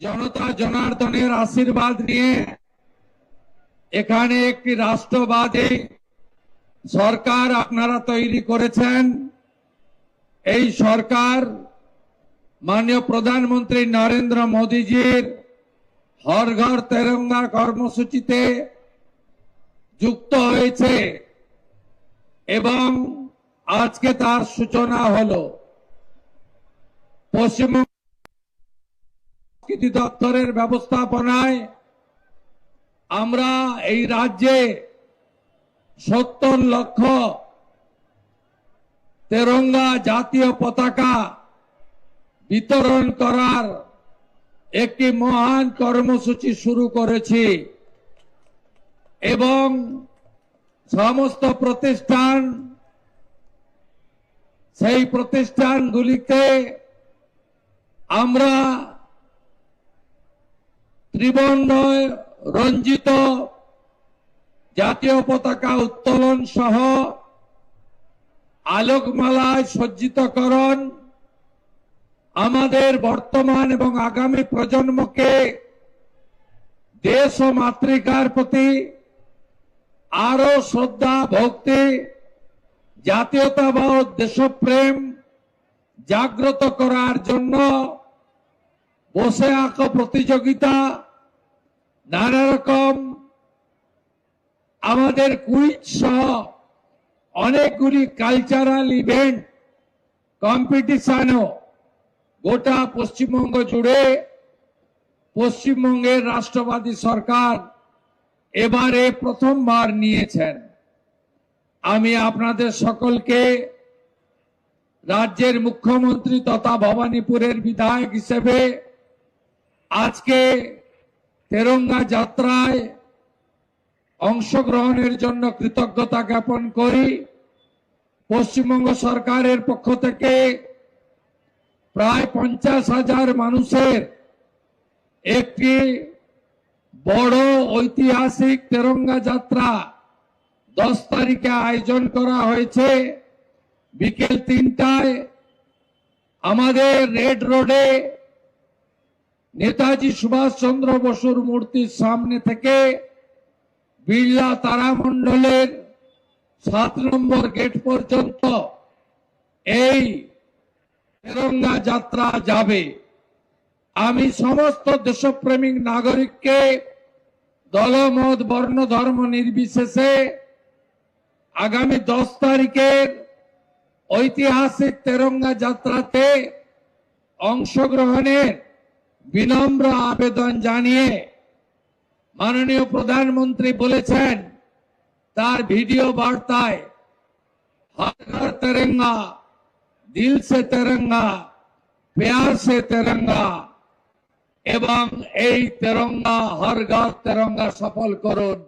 জনতা জনার্দনের আশীর্বাদ নিয়ে এখানে একটি রাষ্ট্রবাদী সরকার আপনারা তৈরি করেছেন। এই সরকার মাননীয় প্রধানমন্ত্রী নরেন্দ্র মোদীজির হর ঘর তেরঙ্গা কর্মসূচিতে যুক্ত হয়েছে এবং আজকে তার সূচনা হলো। পশ্চিমবঙ্গ সংস্কৃতি দপ্তরের ব্যবস্থাপনায় আমরা এই রাজ্যে 70 লক্ষ তেরঙ্গা জাতীয় পতাকা বিতরণ করার একটি মহান কর্মসূচি শুরু করেছি এবং সমস্ত প্রতিষ্ঠান সেই প্রতিষ্ঠানগুলিতে আমরা ত্রিবর্ণ রঞ্জিত জাতীয় পতাকা উত্তোলন সহ আলোকমালায় সজ্জিতকরণ আমাদের বর্তমান এবং আগামী প্রজন্মকে দেশ ও মাতৃকার প্রতি আরো শ্রদ্ধা ভক্তি জাতীয়তাবাদ দেশপ্রেম জাগ্রত করার জন্য বসে আঁকো প্রতিযোগিতা, নানা রকম আমাদের কুইজ সহ অনেকগুলি কালচারাল ইভেন্ট কম্পিটিশনও গোটা পশ্চিমবঙ্গ জুড়ে পশ্চিমবঙ্গের রাষ্ট্রবাদী সরকার এবারে প্রথমবার নিয়েছেন। আমি আপনাদের সকলকে রাজ্যের মুখ্যমন্ত্রী তথা ভবানীপুরের বিধায়ক হিসেবে আজকে তেরঙ্গা যাত্রায় অংশগ্রহণের জন্য কৃতজ্ঞতা জ্ঞাপন করি। পশ্চিমবঙ্গ সরকারের পক্ষ থেকে প্রায় 50,000 মানুষের একটি বড় ঐতিহাসিক তেরঙ্গা যাত্রা 10 তারিখে আয়োজন করা হয়েছে। বিকেল 3টায় আমাদের রেড রোডে নেতাজি সুভাষচন্দ্র বসুর মূর্তির সামনে থেকে বিড়লা তারামণ্ডলের 7 নম্বর গেট পর্যন্ত এই তেরঙ্গা যাত্রা যাবে। আমি সমস্ত দেশপ্রেমিক নাগরিককে দলমত বর্ণ ধর্ম নির্বিশেষে আগামী 10 তারিখের ঐতিহাসিক তেরঙ্গা যাত্রাতে অংশগ্রহণের বিনম্র আবেদন জানিয়ে মাননীয় প্রধানমন্ত্রী বলেছেন তার ভিডিও বার্তায়, हर घर तिरंगा, दिल से तिरंगा, प्यार से तिरंगा এবং এই তেরঙ্গা হর ঘর তেরঙ্গা সফল করুন।